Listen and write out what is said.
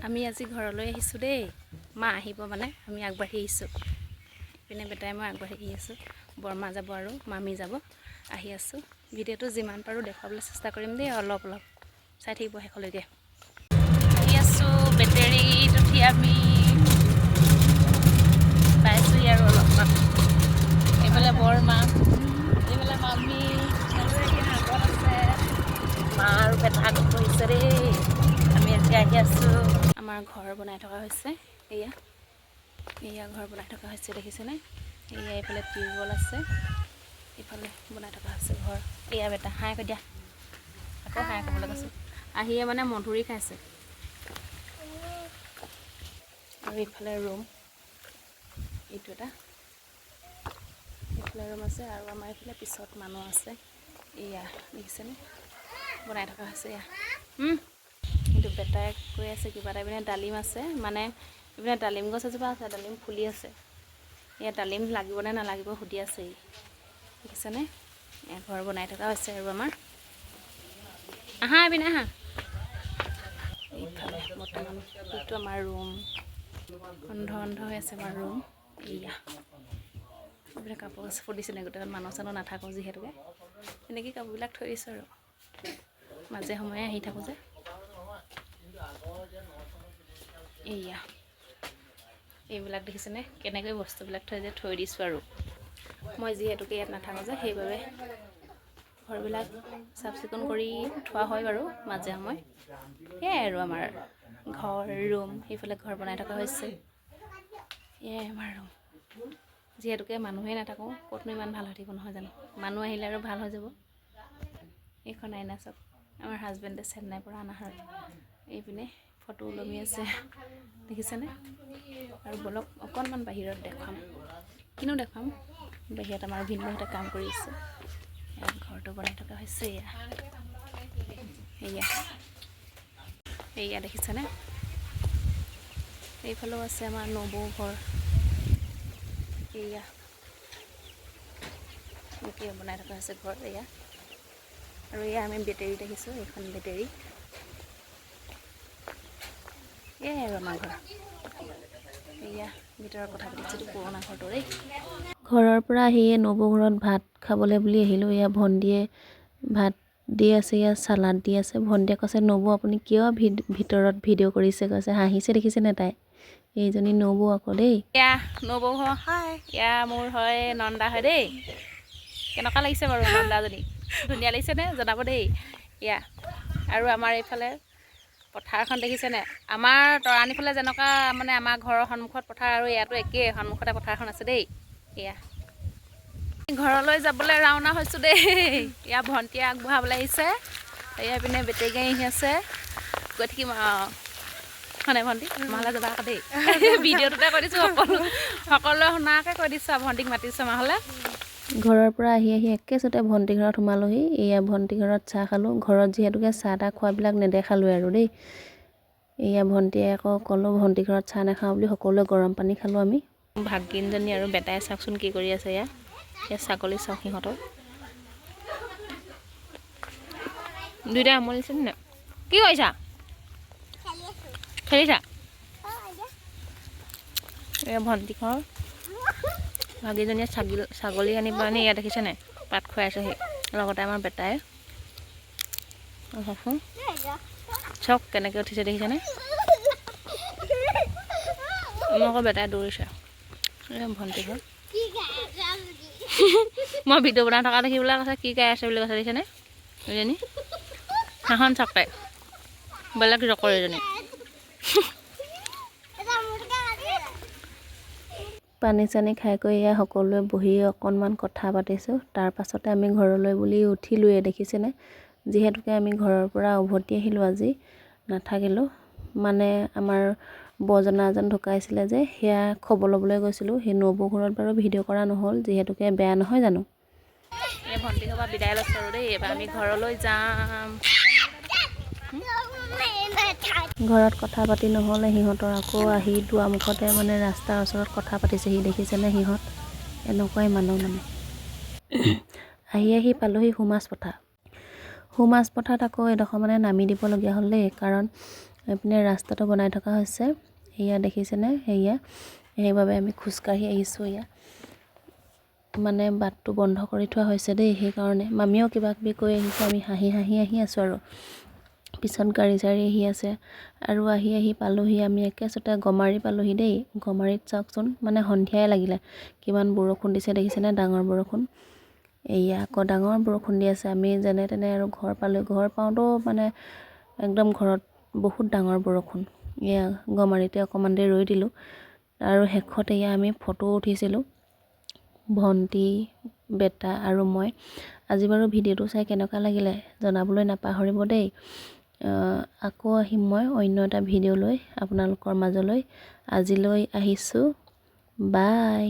আমি আজি ঘৰলৈ আহিছোঁ দেই। মা আহিব মানে আমি আগবাঢ়ি আহিছোঁ। পিনে বেটাই মই আগবাঢ়ি আহি আছোঁ। বৰমা যাব আৰু মামী যাব। আহি আছোঁ। ভিডিঅ'টো যিমান পাৰোঁ দেখুৱাবলৈ চেষ্টা কৰিম দেই, অলপ চাই থাকিব শেষলৈকে। আহি আছোঁ বেটেৰীত উঠি আমি পাইছোঁহি আৰু অলপমান। এইফালে বৰমা, এইফালে মামী আৰু এতিয়া আগত আছে মা আৰু বেটা আগত বহিছে দেই। আমি এতিয়া আহি আছোঁ। আমাৰ ঘৰ বনাই থকা হৈছে। এয়া ঘৰ বনাই থকা হৈছে দেখিছেনে? এয়া এইফালে টিউবৱেল আছে, এইফালে বনাই থকা হৈছে ঘৰ। এয়া বেটা হাই কৈ দিয়া, আকৌ হাই ক'বলৈ কৈছোঁ। আহিয়ে মানে মধুৰি খাইছে। আৰু এইফালে ৰুম, এইটো এটা এইফালে ৰুম আছে আৰু আমাৰ এইফালে পিছত মানুহ আছে। এয়া দেখিছেনে? বনাই থকা হৈছে এয়া। কিন্তু বেটাই কৈ আছে কিবা এটা। পিনে ডালিম আছে, মানে এইপিনে ডালিম গছ এজোপা আছে, ডালিম ফুলি আছে। ইয়াত ডালিম লাগিব নে নালাগিব সুধি আছে। দেখিছেনে? ঘৰ বনাই থকা হৈছে আৰু আমাৰ। আহা এইপিনে আহা। এইফালে বৰ্তমান এইটো আমাৰ ৰুম। অন্ধ হৈ আছে আমাৰ ৰুম। এয়া এইবিলাক কাপোৰ চাপোৰ দিছিলে, গোটেইখন মানুহ চানুহ নাথাকোঁ যিহেতুকে এনেকৈ কাপোৰবিলাক থৈ দিছোঁ আৰু মাজে সময়ে আহি থাকোঁ যে। এয়া এইবিলাক দেখিছেনে কেনেকৈ বস্তুবিলাক থৈ দিছোঁ আৰু মই যিহেতুকে ইয়াত নাথাকোঁ যে, সেইবাবে ঘৰবিলাক চাফ চিকুণ কৰি থোৱা হয় বাৰু মাজে সময়ে। সেয়াই আৰু আমাৰ ঘৰ ৰুম। সেইফালে ঘৰ বনাই থকা হৈছে। এয়াই আমাৰ ৰুম। যিহেতুকে মানুহেই নাথাকোঁ, ক'তনো ইমান ভাল হৈ থাকিব নহয় জানো? মানুহ আহিলে আৰু ভাল হৈ যাব। এইখন আইনা চাওক, আমাৰ হাজবেণ্ডে চেন্নাইৰ পৰা অনা হয়। এইপিনে ফটো ওলমি আছে দেখিছেনে? আৰু বলক অকণমান বাহিৰত দেখুৱাম। কিনো দেখুৱাম, বাহিৰত আমাৰ ভিনদেউহঁতে কাম কৰি আছে। ইয়াত ঘৰটো বনাই থকা হৈছে। এয়া দেখিছেনে? এইফালেও আছে আমাৰ নবৌ ঘৰ। এয়া এনেকৈ বনাই থকা হৈছে ঘৰ। এয়া আৰু এয়া আমি বেটেৰীত আহিছোঁ। এইখন বেটেৰী। এয়াই আৰু আমাৰ ঘৰ। এয়া ভিতৰত কথা পাতিছোঁ, পুৰণা ঘৰটো দেই। ঘৰৰ পৰা আহিয়ে নবৌ ঘৰত ভাত খাবলৈ বুলি আহিলোঁ। এয়া ভণ্টিয়ে ভাত দি আছে, ইয়াত চালাড দি আছে। ভণ্টিয়ে কৈছে নবৌ আপুনি কিয় ভিতৰত ভিডিঅ' কৰিছে, কৈছে হাঁহিছে দেখিছেনে তাই? এইজনী নবৌ আকৌ দেই। এয়া নবৌ ঘৰ হয়। এয়া মোৰ হয় নন্দা হয় দেই। কেনেকুৱা লাগিছে বাৰু নন্দাজনী? ধুনীয়া লাগিছেনে? জনাব দেই। এয়া আৰু আমাৰ এইফালে পথাৰখন দেখিছেনে? আমাৰ তৰাণীফালে যেনেকুৱা মানে আমাৰ ঘৰৰ সন্মুখত পথাৰ, আৰু ইয়াতো একেই সন্মুখতে পথাৰখন আছে দেই। এয়া ঘৰলৈ যাবলৈ ৰাওনা হৈছোঁ দেই। এয়া ভণ্টিয়ে আগবঢ়াবলৈ আহিছে। এয়া পিনে বেটেৰী গাড়ী আহি আছে। গৈ থাকিম মানে ভণ্টি মাহলৈ যাবা আকৌ দেই। ভিডিঅ'টোতে কৈ দিছোঁ, সকলোৱে শুনাকৈ কৈ দিছোঁ আৰু ভণ্টিক মাতিছোঁ মাহলৈ। ঘৰৰ পৰা আহি একেচোতে ভণ্টি ঘৰত সোমালোহি। এয়া ভণ্টি ঘৰত চাহ খালোঁ। ঘৰত যিহেতুকে চাহ তাহ খোৱাবিলাক নেদেখালোঁ আৰু দেই। এয়া ভণ্টিয়ে আকৌ ক'লোঁ ভণ্টি ঘৰত চাহ নাখাওঁ বুলি, সকলোৱে গৰম পানী খালোঁ আমি। ভাগিনজনী আৰু বেটাই চাওকচোন কি কৰি আছে। এয়া ছাগলী চাওক সিহঁতৰ দুইটাই আমনিছে নে? কি কৰিছা? খেলিছা? এয়া ভণ্টি ঘৰ। ভাগিনজনীয়ে ছাগলী আনিব আনি ইয়াত দেখিছেনে পাত খুৱাইছেহি। লগতে আমাৰ বেটাই চাওকচোন চাওক কেনেকৈ উঠিছে দেখিছেনে? মোৰ আকৌ বেটাই দৌৰিছে। ভণ্টি ঘৰ মই ভিডিঅ' বনাই থকা দেখিবলৈ কৈছে কি গাই আছে বুলি কৈছে দেখিছেনে? এজনী হাঁহন চাওক তাই বেলেগ জকৰ এজনী। পানী চানী খাই কৰি এয়া সকলোৱে বহি অকণমান কথা পাতিছোঁ। তাৰ পাছতে আমি ঘৰলৈ বুলি উঠিলোঁৱে দেখিছেনে? যিহেতুকে আমি ঘৰৰ পৰা উভতি আহিলোঁ, আজি নাথাকিলোঁ। মানে আমাৰ বৰজনা এজন ঢুকাইছিলে যে, সেয়া খবৰ ল'বলৈ গৈছিলোঁ। সেই নবৌ ঘৰত বাৰু ভিডিঅ' কৰা নহ'ল, যিহেতুকে বেয়া নহয় জানো? এই ভণ্টি ঘৰৰ পৰা বিদায় লৈছোঁ আৰু দেই। এইবাৰ আমি ঘৰলৈ যাম। ঘৰত কথা পাতি নহ'লে সিহঁতৰ আকৌ আহি দুৱাৰমুখতে মানে ৰাস্তাৰ ওচৰত কথা পাতিছেহি দেখিছেনে? সিহঁত এনেকুৱাই মানুহ মানে। আহি পালোহি সোমাজ পথাৰ। সোমাজ পথাৰত আকৌ এডোখৰ মানে নামি দিবলগীয়া হ'ল দেই, কাৰণ এইপিনে ৰাস্তাটো বনাই থকা হৈছে এয়া দেখিছেনে সেয়া সেইবাবে আমি খোজকাঢ়ি আহিছোঁ এয়া মানে বাটটো বন্ধ কৰি থোৱা হৈছে দেই সেইকাৰণে মামীও কিবা কিবি কৈ আহিছে আমি হাঁহি আহি আছোঁ আৰু পিছত গাড়ী চাড়ী আহি আছে আৰু আহি পালোহি আমি একেচতে গমাৰি পালোহি দেই গমাৰিত চাওকচোন মানে সন্ধিয়াই লাগিলে কিমান বৰষুণ দিছে দেখিছেনে ডাঙৰ বৰষুণ এয়া আকৌ ডাঙৰ বৰষুণ দি আছে আমি যেনে তেনে আৰু ঘৰ পালোঁ ঘৰ পাওঁতেও মানে একদম ঘৰত বহুত ডাঙৰ বৰষুণ এয়া গমাৰিতে অকণমান দেৰি ৰৈ দিলোঁ আৰু শেষত এয়া আমি ফটো উঠিছিলোঁ ভণ্টি বেটা আৰু মই আজি বাৰু ভিডিঅ'টো চাই কেনেকুৱা লাগিলে জনাবলৈ নাপাহৰিব দেই আকৌ আহিম মই অন্য এটা ভিডিঅ' লৈ আপোনালোকৰ মাজলৈ আজিলৈ আহিছোঁ বাই।